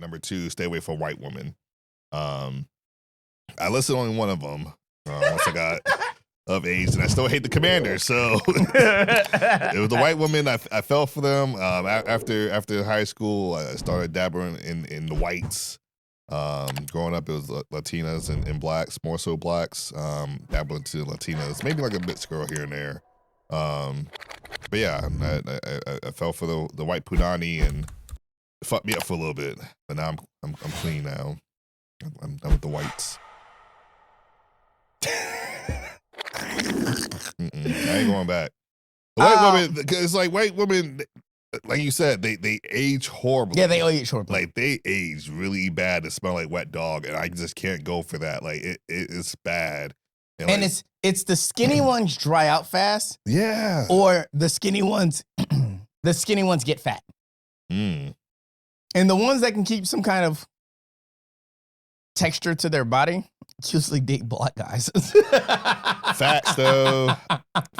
Number 2, stay away from white women. I listed only one of them once I got of age, and I still hate the commander. So it was the white woman. I fell for them. After high school, I started dabbling in the whites. Growing up, it was Latinas and blacks, more so blacks. Dabbling to Latinas, maybe like a mixed girl here and there. But yeah, I fell for the white punani, and it fucked me up for a little bit. But now I'm clean now. I'm done with the whites. I ain't going back. The white women, it's like white women, like you said, they age horribly. Yeah, they age horribly. Like they age really bad and smell like wet dog, and I just can't go for that. Like it's bad. And like, it's the skinny ones dry out fast. Yeah. Or the skinny ones get fat. Mm. And the ones that can keep some kind of texture to their body usually date black guys. Facts though.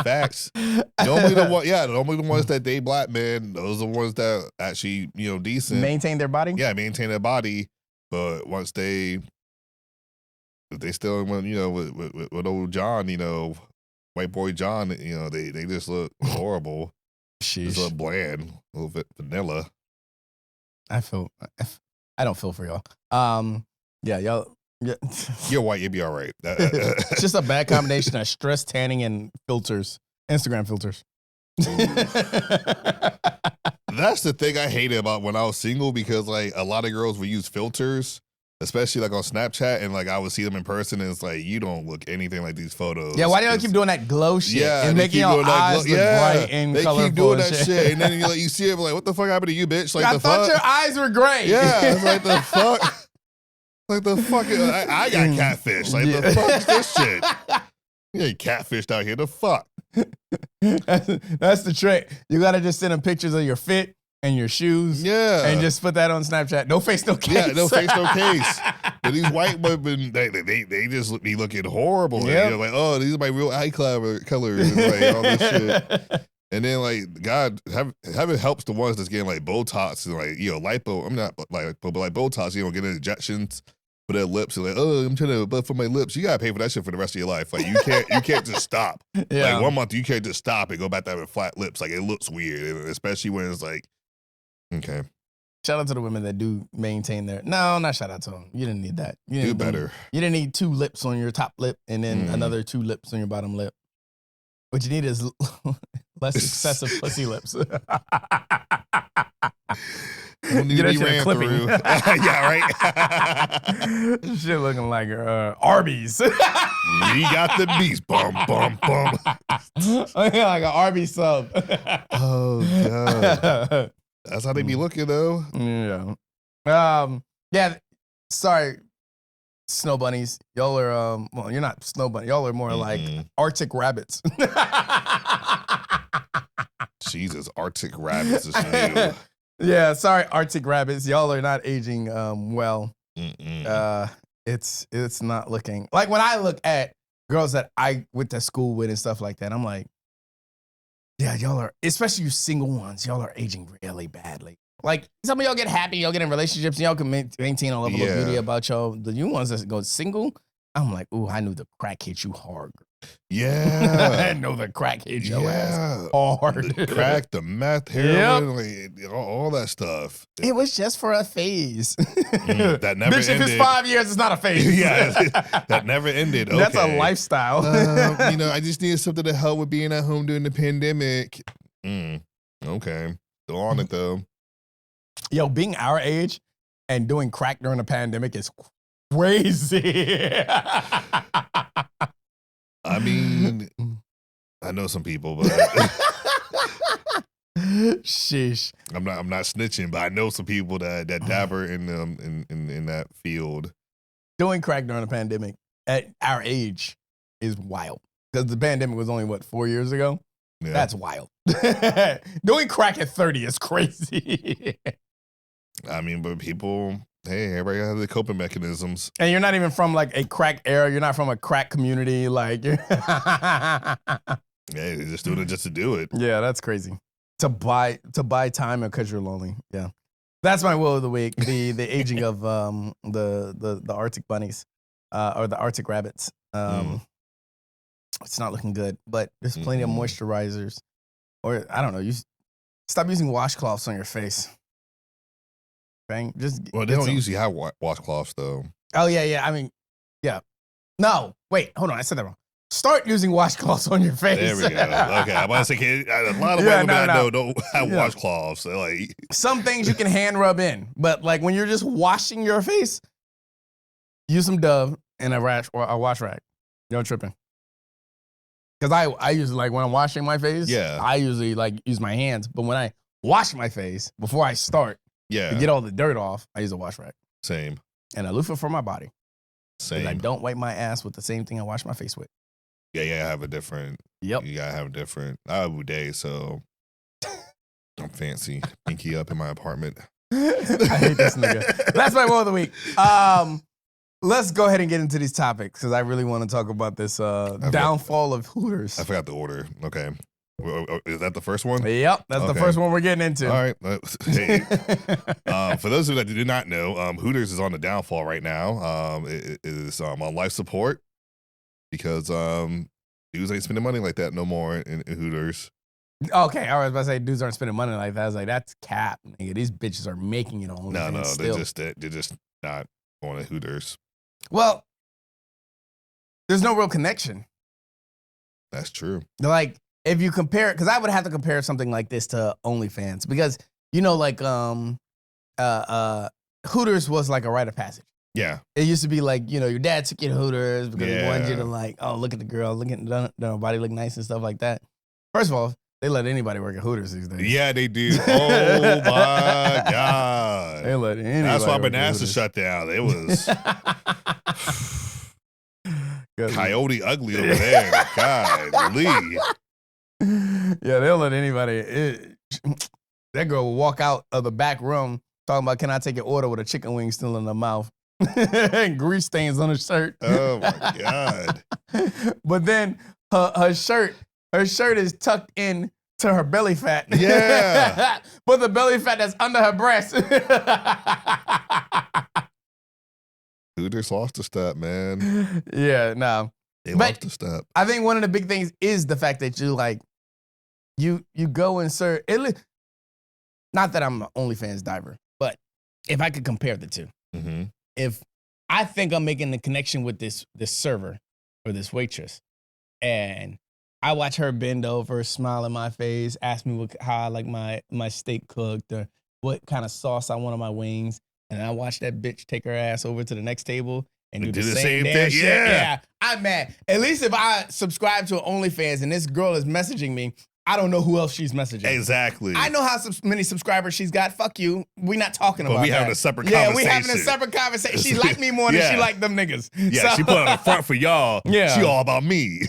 Facts. Normally the ones that date black men, those are the ones that actually, decent. Maintain their body? Yeah, maintain their body. But once they still with old John, white boy John, they just look horrible. Sheesh. Just look bland, a little bit vanilla. I don't feel for y'all. Yeah, y'all. Yeah. You're white, you'll be all right. It's just a bad combination of stress, tanning, and filters. Instagram filters. That's the thing I hated about when I was single, because like a lot of girls would use filters, especially like on Snapchat, and like I would see them in person, and it's like, you don't look anything like these photos. Yeah, why do y'all keep doing that glow shit? Yeah, and making your eyes look bright and they colorful. Keep doing that shit, and then you see it like, what the fuck happened to you, bitch? Like I thought your eyes were gray. Yeah, it's like the fuck. Like the fuck, I got catfish. Like the fuck is this shit? You ain't catfished out here. The fuck. That's the trick. You gotta just send them pictures of your fit and your shoes. Yeah. And just put that on Snapchat. No face, no case. Yeah, no face, no case. But these white women, they just be looking horrible. Yep. Like, oh, these are my real eye colors, and like all this shit. And then like God, heaven helps the ones that's getting like Botox and like lipo. I'm not like, but like Botox, getting injections for their lips, and like, oh, I'm trying to buff for my lips. You gotta pay for that shit for the rest of your life. Like you can't just stop. Yeah. Like 1 month you can't just stop and go back to having flat lips. Like it looks weird, and especially when it's like, okay. Shout out to the women that do maintain their. No, not shout out to them. You didn't need that. You didn't do better. You didn't need 2 lips on your top lip and then another 2 lips on your bottom lip. What you need is less excessive pussy lips. Get that shit clipping. Yeah, right. Shit looking like Arby's. We got the beast. Bum, bum, bum. Like an Arby sub. Oh, God. That's how they be looking, though. Yeah. Yeah. Sorry, snow bunnies. Y'all are, well, you're not snow bunnies. Y'all are more like Arctic rabbits. Jesus, Arctic rabbits is new. Yeah, sorry, Arctic rabbits. Y'all are not aging well. It's not looking like when I look at girls that I went to school with and stuff like that. I'm like, yeah, y'all are, especially you single ones. Y'all are aging really badly. Like some of y'all get happy, y'all get in relationships, and y'all can maintain a level of beauty about y'all. The new ones that go single, I'm like, ooh, I knew the crack hit you hard. Yeah. I know the crack hit your ass hard. The crack, the meth, heroin, like, all that stuff. It was just for a phase. That never Bitch, ended. if it's 5 years, it's not a phase. Yeah, that never ended. Okay. That's a lifestyle. I just needed something to help with being at home during the pandemic. Okay. Still on it, though. Yo, being our age and doing crack during the pandemic is crazy. I mean, I know some people, but sheesh. I'm not snitching, but I know some people that dabber in that field. Doing crack during the pandemic at our age is wild. Because the pandemic was only 4 years ago? Yeah. That's wild. Doing crack at 30 is crazy. I mean, but people, hey, everybody has their coping mechanisms. And you're not even from like a crack era. You're not from a crack community. Like, yeah, they're just doing it just to do it. Yeah, that's crazy. To buy time because you're lonely. Yeah. That's my will of the week. The aging of the Arctic bunnies or the Arctic rabbits. It's not looking good, but there's plenty of moisturizers. Or I don't know, you stop using washcloths on your face. Bang. Well, they don't usually have washcloths though. Oh yeah. I mean, yeah. No, wait, hold on. I said that wrong. Start using washcloths on your face. There we go. Okay, I'm about to say, a lot of women I know don't have washcloths. So like, some things you can hand rub in, but like when you're just washing your face, use some Dove and a wash rag. No tripping. Because I usually, like, when I'm washing my face, I usually, like, use my hands. But when I wash my face, before I start, to get all the dirt off, I use a wash rag. Same. And a loofah for my body. Same. And I don't wipe my ass with the same thing I wash my face with. Yeah, I have a different. Yep. You gotta have a different. I have a day, so I'm fancy. Pinky up in my apartment. I hate this nigga. That's my will of the week. Let's go ahead and get into these topics because I really want to talk about this downfall of Hooters. I forgot the order. Okay. Is that the first one? Yep, that's the first one we're getting into. All right. Hey. For those of you that did not know, Hooters is on the downfall right now. It is on life support because dudes ain't spending money like that no more in Hooters. Okay, I was about to say dudes aren't spending money like that. I was like, that's cap, nigga. These bitches are making it on. No, they're just not going to Hooters. Well, there's no real connection. That's true. Like, if you compare, because I would have to compare something like this to OnlyFans, because like Hooters was like a rite of passage. Yeah. It used to be like, your dad took you to Hooters because he wanted you to like, oh, look at the girl, look at the body look nice and stuff like that. First of all, they let anybody work at Hooters these days. Yeah, they do. Oh my God. They let anybody. That's why Manassas shut down. It was Coyote Ugly over there. Golly. Yeah, they'll let anybody. That girl will walk out of the back room talking about, can I take your order with a chicken wing still in her mouth? And grease stains on her shirt. Oh my God. But then her shirt is tucked in to her belly fat. Yeah. But the belly fat that's under her breast. Hooters lost a step, man. Yeah, no. They lost a step. I think one of the big things is the fact that you go and serve. Not that I'm an OnlyFans diver, but if I could compare the two, if I think I'm making the connection with this server or this waitress, and I watch her bend over, smile in my face, ask me how I like my steak cooked or what kind of sauce I want on my wings, and I watch that bitch take her ass over to the next table and do the same damn thing. shit. Yeah, I'm mad. At least if I subscribe to OnlyFans and this girl is messaging me, I don't know who else she's messaging. Exactly. I know how many subscribers she's got. Fuck you. We're not talking about that. But we having a separate conversation. Yeah, we having a separate conversation. She liked me more than she liked them niggas. Yeah, she put on the front for y'all. Yeah. She all about me.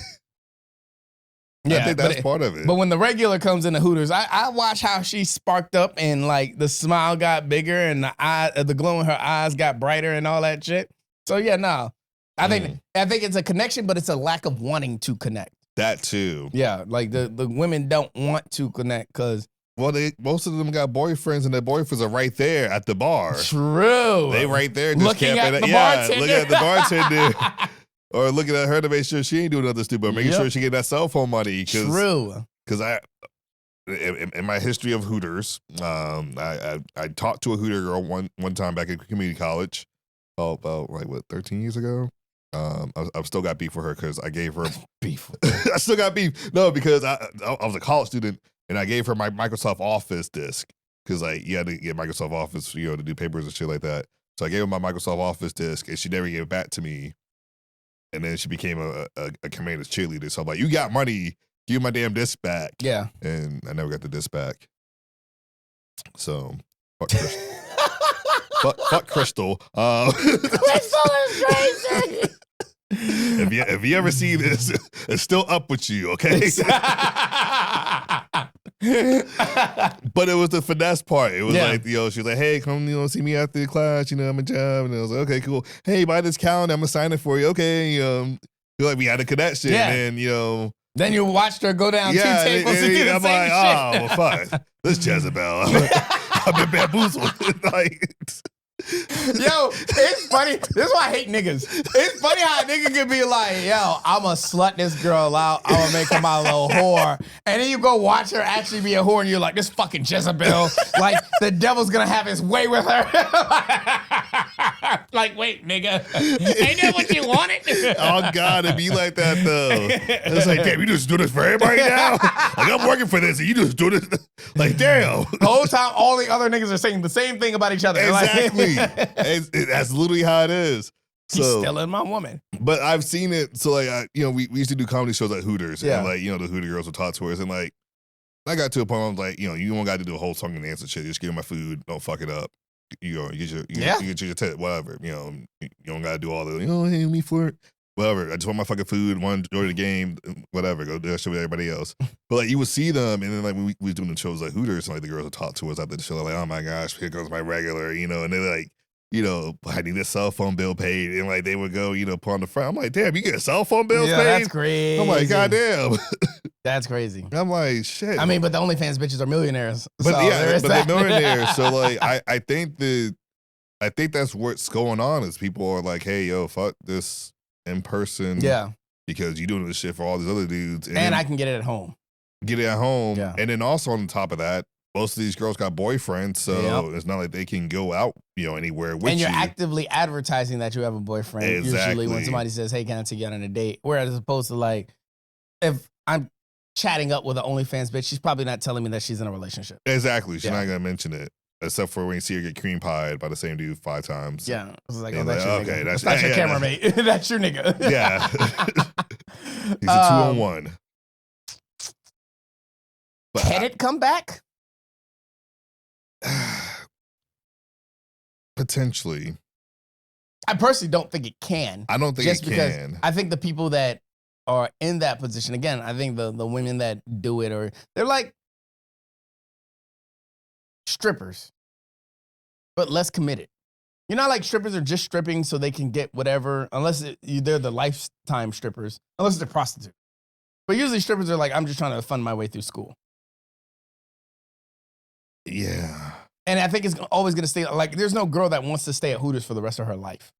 Yeah, I think that's part of it. But when the regular comes into Hooters, I watch how she sparked up and like the smile got bigger and the glow in her eyes got brighter and all that shit. So yeah, no. I think it's a connection, but it's a lack of wanting to connect. That too. Yeah, like the women don't want to connect because most of them got boyfriends and their boyfriends are right there at the bar. True. They right there just looking at the bartender. Looking at the bartender. Or looking at her to make sure she ain't doing nothing stupid. Or making sure she get that cell phone money. True. Because in my history of Hooters, I talked to a Hooter girl one time back at community college. About 13 years ago. I've still got beef with her because I gave her beef. I still got beef. No, because I was a college student and I gave her my Microsoft Office disk because you had to get Microsoft Office, to do papers and shit like that. So I gave her my Microsoft Office disk and she never gave it back to me. And then she became a commander's cheerleader. So I'm like, you got money, give me my damn disc back. Yeah. And I never got the disc back. So fuck Crystal. fuck Crystal. Crystal is crazy. If you ever see this, it's still up with you, okay? But it was the finesse part. It was like, she was like, hey, come, see me after the class, I'm a job. And I was like, okay, cool. Hey, buy this calendar, I'm gonna sign it for you. Okay, feel like we had a connection. Yeah. And then, then you watched her go down 2 tables to do the I'm same like, shit. oh, well, fuck. This Jezebel. I've been bamboozled. Like, Yo, it's funny. This is why I hate niggas. It's funny how a nigga can be like, yo, I'm going to slut this girl out. I'm going to make her my little whore. And then you go watch her actually be a whore and you're like, this fucking Jezebel. Like, the devil's going to have his way with her. Like, wait, nigga. Ain't that what you wanted? oh God, it'd be like that though. It's like, damn, you just do this for everybody now? Like, I'm working for this and you just do this. Like, damn. The whole time, all the other niggas are saying the same thing about each other. Exactly. Like, That's literally how it is. he's So, stealing my woman. but I've seen it. So like, we used to do comedy shows at Hooters, Yeah. and like, the Hooter girls would talk to us, and like, I got to a point where I was like, you don't got to do a whole song and dance and shit. Just give me my food, don't fuck it up. You get your whatever. You don't got to do all the hey me for it. Whatever. I just want my fucking food. Want to enjoy the game. Whatever. Go do that shit with everybody else. But like, you would see them, and then like when we was doing the shows like Hooters, and like the girls would talk to us after the show, like, oh my gosh, here goes my regular, and they're like, I need a cell phone bill paid, and like they would go, put on the front. I'm like, damn, you get cell phone bills paid? That's crazy. I'm like, goddamn. That's crazy. I'm like, shit. I mean, but the OnlyFans bitches are millionaires. But so yeah, but that. they're millionaires. So like, I think that's what's going on is people are like, hey, yo, fuck this in person. Yeah. Because you doing this shit for all these other dudes. And I can get it at home. Get it at home. Yeah. And then also on top of that, most of these girls got boyfriends, so it's not like they can go out, anywhere with you. And you're actively advertising that you have a boyfriend. Exactly. Usually when somebody says, hey, can I take you out on a date? Whereas as opposed to like, if I'm chatting up with an OnlyFans bitch, she's probably not telling me that she's in a relationship. Exactly. She's not going to mention it. Except for when you see her get cream pied by the same dude 5 times. Yeah. It's like, oh, that's your okay, nigga. that's That's your camera mate. That's your nigga. Yeah. He's a 2-on-1. But Can it come back? Potentially. I personally don't think it can. I don't think just it because can. I think the people that are in that position, again, I think the women that do it, they're like strippers, but less committed. Like strippers are just stripping so they can get whatever, unless they're the lifetime strippers, unless they're prostitutes. But usually strippers are like, I'm just trying to fund my way through school. Yeah. And I think it's always going to stay, like, there's no girl that wants to stay at Hooters for the rest of her life.